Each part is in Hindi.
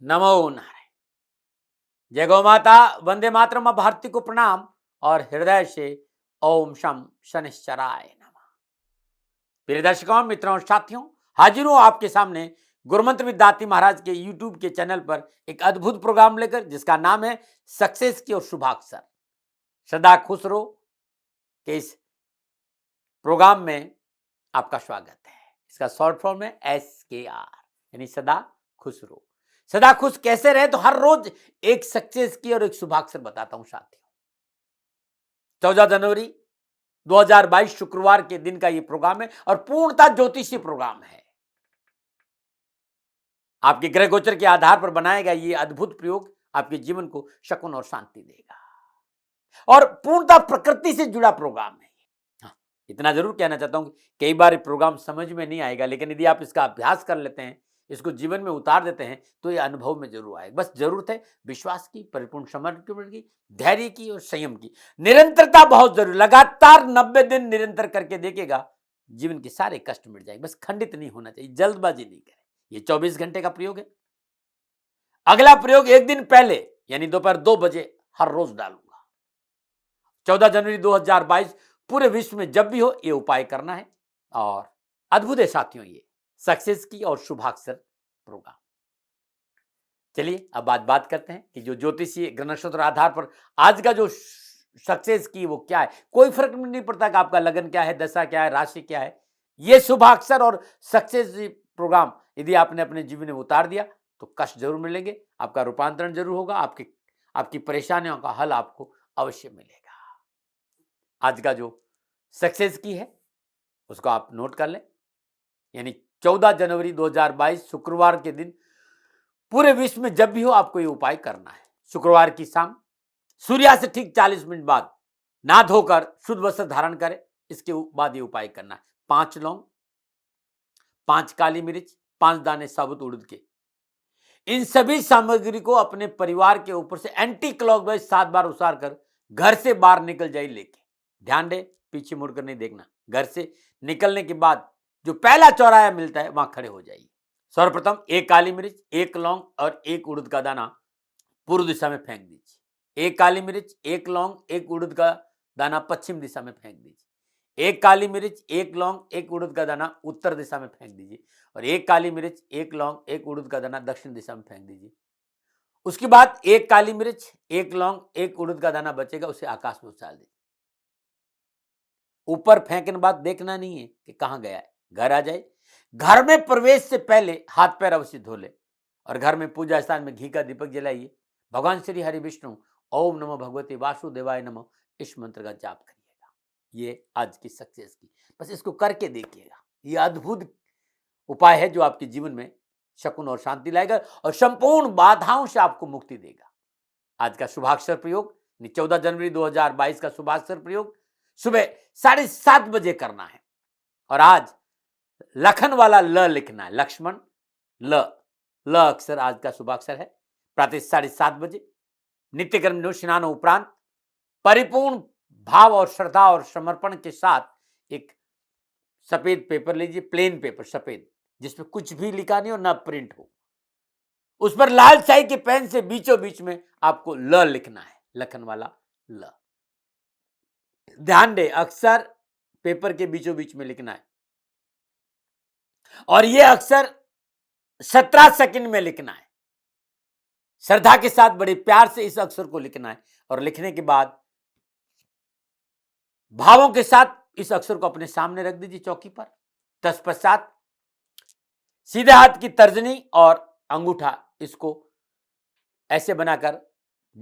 नमो नारायण। जय गौ माता, वंदे मातरम। भारती को प्रणाम और हृदय से ओम शम शनिश्चराय नमः। प्रिय दर्शकों, मित्रों और साथियों, हाजिर हूं आपके सामने गुरुमंत्र विद दाती महाराज के यूट्यूब के चैनल पर एक अद्भुत प्रोग्राम लेकर, जिसका नाम है सक्सेस की और शुभाक्षर। सदा खुश रहो के इस प्रोग्राम में आपका स्वागत है। इसका शॉर्ट फॉर्म है SKR, यानी सदा खुश रहो। सदा खुश कैसे रहे, तो हर रोज एक सक्सेस की और एक शुभाक्षर बताता हूं साथियों। 14 जनवरी 2022 शुक्रवार के दिन का यह प्रोग्राम है और पूर्णतः ज्योतिषीय प्रोग्राम है। आपके ग्रह गोचर के आधार पर बनाया गया यह अद्भुत प्रयोग आपके जीवन को शकुन और शांति देगा और पूर्णतः प्रकृति से जुड़ा प्रोग्राम है। हाँ, इतना जरूर कहना चाहता हूं कि कई बार प्रोग्राम समझ में नहीं आएगा, लेकिन यदि आप इसका अभ्यास कर लेते हैं, इसको जीवन में उतार देते हैं, तो ये अनुभव में जरूर आएगा। बस जरूरत है विश्वास की, परिपूर्ण समर्पण की, धैर्य की और संयम की। निरंतरता बहुत जरूरी। लगातार 90 दिन निरंतर करके देखेगा, जीवन के सारे कष्ट मिट जाएंगे। बस खंडित नहीं होना चाहिए, जल्दबाजी नहीं करें। ये 24 घंटे का प्रयोग है। अगला प्रयोग एक दिन पहले यानी दोपहर 2 बजे हर रोज डालूंगा। 14 जनवरी 2022 पूरे विश्व में जब भी हो, ये उपाय करना है। और अद्भुत है साथियों ये सक्सेस की और शुभाक्षर प्रोग्राम। चलिए अब बात करते हैं कि जो ज्योतिषीय ग्रह नक्षत्र आधार पर आज का जो सक्सेस की वो क्या है। कोई फर्क नहीं पड़ता कि आपका लगन क्या है, दशा क्या है, राशि क्या है। ये शुभाक्षर और सक्सेस प्रोग्राम यदि आपने अपने जीवन में उतार दिया तो कष्ट जरूर मिलेंगे, आपका रूपांतरण जरूर होगा, आपकी परेशानियों का हल आपको अवश्य मिलेगा। आज का जो सक्सेस की है उसको आप नोट कर लें, यानी 14 जनवरी 2022 शुक्रवार के दिन पूरे विश्व में जब भी हो आपको ये उपाय करना है। शुक्रवार की शाम सूर्यास्त से ठीक 40 मिनट बाद नहा धोकर शुद्ध वस्त्र धारण करें। इसके बाद ये उपाय करना है। 5 लौंग, 5 काली मिर्च, 5 दाने साबुत उड़द के, इन सभी सामग्री को अपने परिवार के ऊपर से एंटी क्लॉकवाइज 7 बार उसार कर घर से बाहर निकल जाइए लेके। ध्यान दे, पीछे मुड़कर नहीं देखना। घर से निकलने के बाद जो पहला चौराहा मिलता है वहां खड़े हो जाइए। सर्वप्रथम 1 काली मिर्च, 1 लौंग और 1 उड़द का दाना पूर्व दिशा में फेंक दीजिए। 1 काली मिर्च, 1 लौंग, 1 उड़द का दाना पश्चिम दिशा में फेंक दीजिए। 1 काली मिर्च, 1 लौंग, 1 उड़द का दाना उत्तर दिशा में फेंक दीजिए और 1 काली मिर्च, 1 लौंग, 1 उड़द का दाना दक्षिण दिशा में फेंक दीजिए। उसके बाद 1 काली मिर्च, 1 लौंग, 1 उड़द का दाना बचेगा, उसे आकाश में उछाल दीजिए। ऊपर फेंकने बाद देखना नहीं है कि कहां गया है। घर आ जाए, घर में प्रवेश से पहले हाथ पैर अवश्य धो ले और घर में पूजा स्थान में घी का दीपक जलाइए। भगवान श्री हरि विष्णु ओम नमो भगवते वासुदेवाय नमो इस मंत्र का जाप करिएगा। ये आज की सक्सेस की, बस इसको करके देखिएगा। ये अद्भुत उपाय है जो आपके जीवन में शकुन और शांति लाएगा और संपूर्ण बाधाओं से आपको मुक्ति देगा। आज का शुभाक्षर प्रयोग 14 जनवरी 2022 का शुभाक्षर प्रयोग सुबह 7:30 बजे करना है और आज लखन वाला ल लिखना है। लक्ष्मण ल अक्षर आज का शुभाक्षर है। प्रातः 7:30 बजे नित्यकर्म स्नान उपरांत परिपूर्ण भाव और श्रद्धा और समर्पण के साथ एक सफेद पेपर लीजिए, प्लेन पेपर सफेद, जिसमें कुछ भी लिखा नहीं हो, ना प्रिंट हो। उस पर लाल स्याही के पेन से बीचों बीच में आपको ल लिखना है, लखन वाला ल। ध्यान दे, अक्षर पेपर के बीचों बीच में लिखना है और यह अक्षर 17 सेकंड में लिखना है। श्रद्धा के साथ बड़े प्यार से इस अक्षर को लिखना है और लिखने के बाद भावों के साथ इस अक्षर को अपने सामने रख दीजिए चौकी पर। तत्पश्चात सीधे हाथ की तर्जनी और अंगूठा इसको ऐसे बनाकर,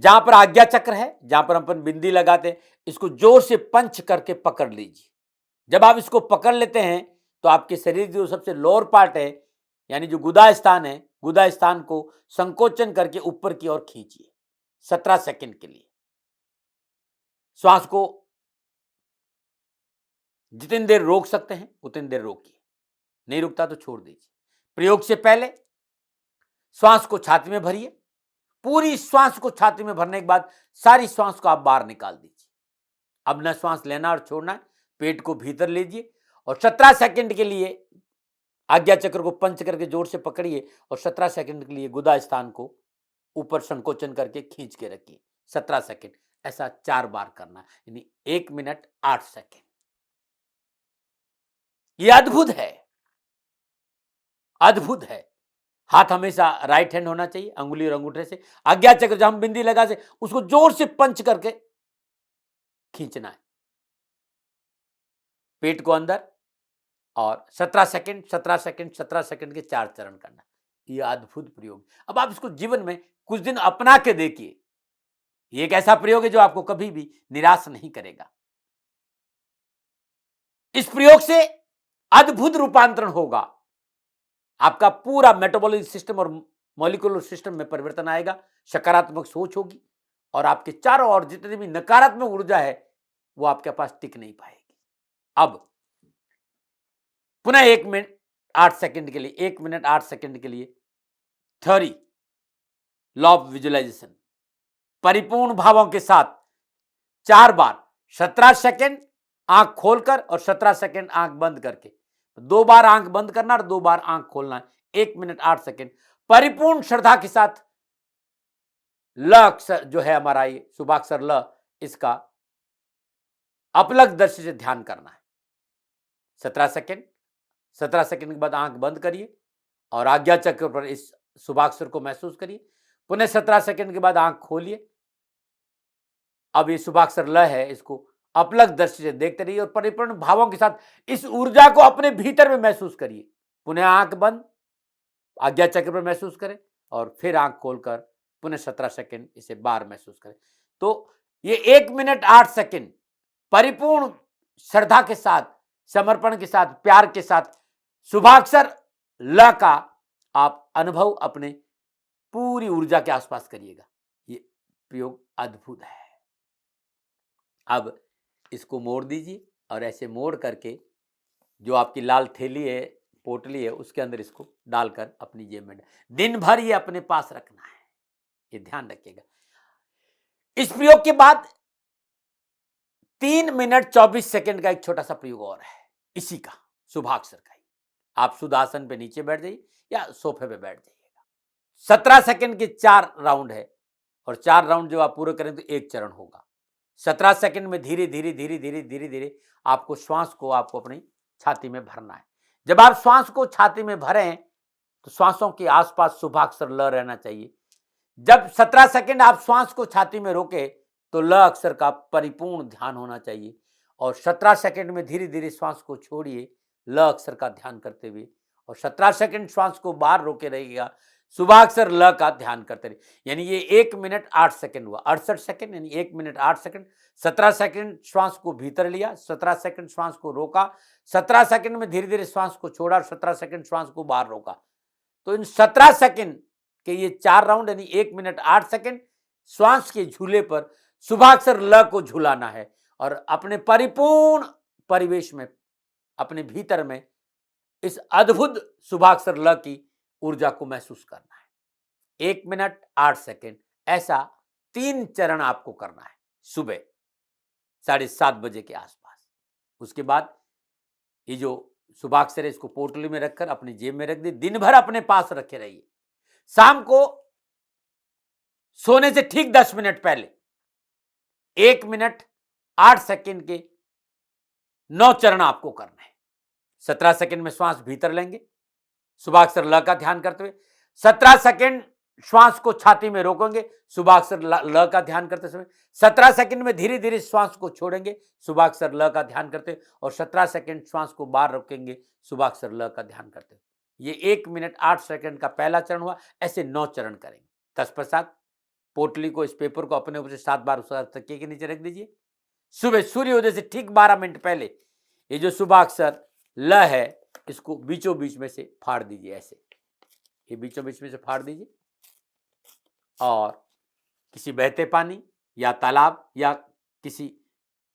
जहां पर आज्ञा चक्र है, जहां पर अपन बिंदी लगाते हैं, इसको जोर से पंच करके पकड़ लीजिए। जब आप इसको पकड़ लेते हैं तो आपके शरीर की जो सबसे लोअर पार्ट है, यानी जो गुदा स्थान है, गुदा स्थान को संकोचन करके ऊपर की ओर खींचिए 17 सेकंड के लिए। श्वास को जितनी देर रोक सकते हैं उतनी देर रोकिए, नहीं रुकता तो छोड़ दीजिए। प्रयोग से पहले श्वास को छाती में भरिए। पूरी श्वास को छाती में भरने के बाद सारी श्वास को आप बाहर निकाल दीजिए। अब न श्वास लेना और छोड़ना है, पेट को भीतर लीजिए और 17 सेकंड के लिए आज्ञा चक्र को पंच करके जोर से पकड़िए और 17 सेकंड के लिए गुदा स्थान को ऊपर संकोचन करके खींच के रखिए 17 सेकंड। ऐसा 4 बार करना, यानी 1 मिनट 8 सेकंड। यह अद्भुत है, अद्भुत है। हाथ हमेशा राइट हैंड होना चाहिए, अंगुली और अंगूठे से आज्ञा चक्र जहां हम बिंदी लगा से उसको जोर से पंच करके खींचना है पेट को अंदर, और 17 सेकंड 17 सेकंड 17 सेकंड के 4 चरण करना। यह अद्भुत प्रयोग। अब आप इसको जीवन में कुछ दिन अपना के देखिए, ये एक ऐसा प्रयोग है जो आपको कभी भी निराश नहीं करेगा। इस प्रयोग से अद्भुत रूपांतरण होगा, आपका पूरा मेटाबॉलिक सिस्टम और मॉलिक्यूलर सिस्टम में परिवर्तन आएगा, सकारात्मक सोच होगी और आपके चारों ओर जितनी भी नकारात्मक ऊर्जा है वो आपके पास टिक नहीं पाएगी। अब पुनः 1 मिनट 8 सेकंड के लिए, 1 मिनट 8 सेकंड के लिए थ्योरी लॉ ऑफ विजुअलाइजेशन परिपूर्ण भावों के साथ 4 बार 17 सेकंड आंख खोलकर और 17 सेकंड आंख बंद करके, 2 बार आंख बंद करना और 2 बार आंख खोलना है। 1 मिनट 8 सेकंड परिपूर्ण श्रद्धा के साथ ल अक्षर जो है हमारा ये शुभाक्षर ल, इसका अपलक दृष्टि से ध्यान करना है 17 सेकंड। 17 सेकंड के बाद आंख बंद करिए और आज्ञा चक्र पर इस शुभाक्षर को महसूस करिए। पुनः 17 सेकंड के बाद आंख खोलिए। अब ये शुभाक्षर ल है, इसको अपलक दृष्टि से देखते रहिए और परिपूर्ण भावों के साथ इस ऊर्जा को अपने भीतर में महसूस करिए। पुनः आंख बंद, आज्ञा चक्र पर महसूस करें और फिर आंख खोलकर पुनः 17 सेकंड इसे बार महसूस करें। तो ये 1 मिनट 8 सेकंड परिपूर्ण श्रद्धा के साथ, समर्पण के साथ, प्यार के साथ शुभाक्षर ल का आप अनुभव अपने पूरी ऊर्जा के आसपास करिएगा। ये प्रयोग अद्भुत है। अब इसको मोड़ दीजिए और ऐसे मोड़ करके जो आपकी लाल थैली है, पोटली है, उसके अंदर इसको डालकर अपनी जेब में दिन भर ये अपने पास रखना है, ये ध्यान रखिएगा। इस प्रयोग के बाद 3 मिनट 24 सेकंड का एक छोटा सा प्रयोग और है इसी का, शुभाक्षर का ही। आप शुद्ध आसन पे नीचे बैठ जाइए या सोफे पे बैठ जाइएगा। 17 सेकंड के 4 राउंड है और 4 राउंड जब आप पूरे करें तो 1 चरण होगा। 17 सेकंड में धीरे धीरे धीरे धीरे धीरे धीरे आपको श्वास को आपको अपनी छाती में भरना है। जब आप श्वास को छाती में भरें तो श्वासों के आसपास शुभाक्षर ल रहना चाहिए। जब 17 सेकंड आप श्वास को छाती में रोके तो ल अक्षर का परिपूर्ण ध्यान होना चाहिए और 17 सेकंड में धीरे धीरे श्वास को छोड़िए ल अक्षर का ध्यान करते हुए, और 17 सेकंड श्वास को बाहर रोके रहिएगा, शुभाक्षर ल का ध्यान करते रहिए। यानी ये 1 मिनट 8 सेकंड हुआ, 68 सेकंड यानी 1 मिनट 8 सेकंड। 17 सेकंड श्वास को भीतर लिया, 17 सेकंड श्वास को रोका, 17 सेकंड में धीरे धीरे श्वास को छोड़ा और 17 सेकंड श्वास को बाहर रोका। तो इन 17 सेकंड के ये 4 राउंड यानी 1 मिनट 8 सेकंड श्वास के झूले पर शुभाक्षर ल को झुलाना है और अपने परिपूर्ण परिवेश में, अपने भीतर में इस अद्भुत शुभाक्षर ल की ऊर्जा को महसूस करना है। 1 मिनट 8 सेकंड ऐसा 3 चरण आपको करना है सुबह 7:30 बजे के आसपास। उसके बाद ये जो शुभाक्षर है इसको पोटली में रखकर अपनी जेब में रख दी, दिन भर अपने पास रखे रहिए। शाम को सोने से ठीक 10 मिनट पहले 1 मिनट 8 सेकंड के 9 चरण आपको करना है। 17 सेकंड में श्वास भीतर लेंगे शुभाक्षर ल का ध्यान करते हुए, 17 सेकंड श्वास को छाती में रोकेंगे शुभाक्षर ल का ध्यान करते समय, 17 सेकंड में धीरे धीरे श्वास को छोड़ेंगे शुभाक्षर ल का ध्यान करते और 17 सेकंड श्वास को बाहर रोकेंगे शुभाक्षर ल का ध्यान करते। ये 1 मिनट 8 सेकंड का पहला चरण हुआ। ऐसे 9 चरण करेंगे। तत्पश्चात पोटली को, इस पेपर को अपने ऊपर से 7 बार उस तकिए के नीचे रख दीजिए। सुबह सूर्योदय से ठीक 12 मिनट पहले ये जो शुभाक्षर ल है इसको बीचों बीच में से फाड़ दीजिए। ऐसे ये बीचों बीच में से फाड़ दीजिए और किसी बहते पानी या तालाब या किसी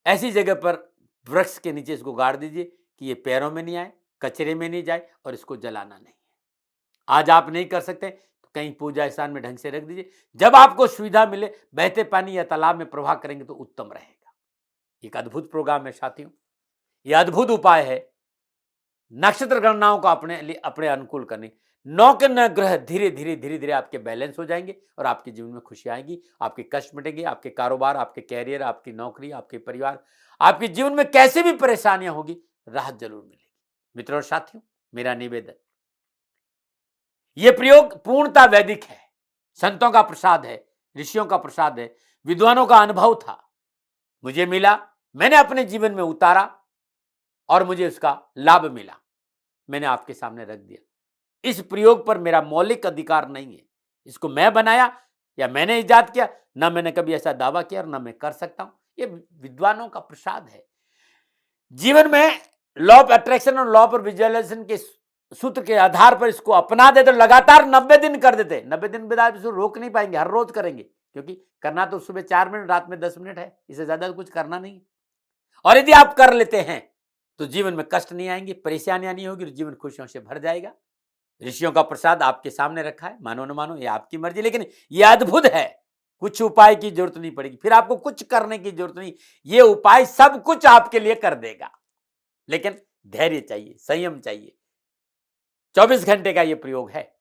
ऐसी जगह पर वृक्ष के नीचे इसको गाड़ दीजिए कि ये पैरों में नहीं आए, कचरे में नहीं जाए और इसको जलाना नहीं है। आज आप नहीं कर सकते तो कहीं पूजा स्थान में ढंग से रख दीजिए। जब आपको सुविधा मिले बहते पानी या तालाब में प्रवाह करेंगे तो उत्तम रहेगा। एक अद्भुत प्रोग्राम है साथियों, यह अद्भुत उपाय है नक्षत्र गणनाओं को अपने अनुकूल करनी। 9 के 9 ग्रह धीरे धीरे आपके बैलेंस हो जाएंगे और आपके जीवन में खुशी आएगी, आपके कष्ट मिटेंगे, आपके कारोबार, आपके कैरियर, आपकी नौकरी, आपके परिवार, आपके जीवन में कैसे भी परेशानियां होगी, राहत जरूर मिलेगी। मित्रों और साथियों, मेरा निवेदन, यह प्रयोग पूर्णतः वैदिक है, संतों का प्रसाद है, ऋषियों का प्रसाद है, विद्वानों का अनुभव था, मुझे मिला, मैंने अपने जीवन में उतारा और मुझे उसका लाभ मिला, मैंने आपके सामने रख दिया। इस प्रयोग पर मेरा मौलिक अधिकार नहीं है, इसको मैं बनाया या मैंने इजाद किया, ना मैंने कभी ऐसा दावा किया और ना मैं कर सकता हूं, ये विद्वानों का प्रसाद है। जीवन में लॉ ऑफ अट्रैक्शन और लॉ ऑफ विजुअलाइजेशन के सूत्र के आधार पर इसको अपना दे तो लगातार 90 दिन कर देते, 90 दिन बाद इसको रोक नहीं पाएंगे, हर रोज करेंगे, क्योंकि करना तो सुबह 4 मिनट, रात में 10 मिनट है, इससे ज्यादा कुछ करना नहीं। और यदि आप कर लेते हैं तो जीवन में कष्ट नहीं आएंगे, परेशानियां नहीं होगी, जीवन खुशियों से भर जाएगा। ऋषियों का प्रसाद आपके सामने रखा है, मानो न मानो ये आपकी मर्जी, लेकिन ये अद्भुत है, कुछ उपाय की जरूरत नहीं पड़ेगी, फिर आपको कुछ करने की जरूरत नहीं, ये उपाय सब कुछ आपके लिए कर देगा, लेकिन धैर्य चाहिए, संयम चाहिए। 24 घंटे का ये प्रयोग है।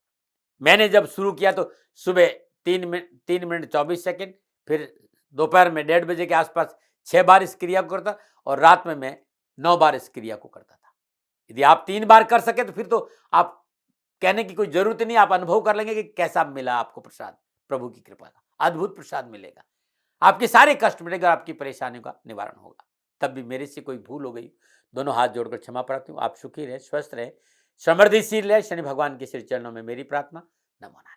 मैंने जब शुरू किया तो सुबह 3 मिनट 24 सेकंड, फिर दोपहर में 1:30 बजे के आसपास 6 बार इस क्रिया को करता और रात में मैं 9 बार इस क्रिया को करता था। यदि आप 3 बार कर सके तो फिर तो आप कहने की कोई जरूरत नहीं, आप अनुभव कर लेंगे कि कैसा मिला आपको प्रसाद, प्रभु की कृपा का अद्भुत प्रसाद मिलेगा, आपके सारे कष्ट मिलेगा, आपकी परेशानियों का निवारण होगा। तब भी मेरे से कोई भूल हो गई, दोनों हाथ जोड़कर क्षमा प्रार्थी हूँ। आप सुखी रहे, स्वस्थ रहे, समृद्धिशील रहे, शनि भगवान के श्री चरणों में मेरी प्रार्थना। नमो नारायण।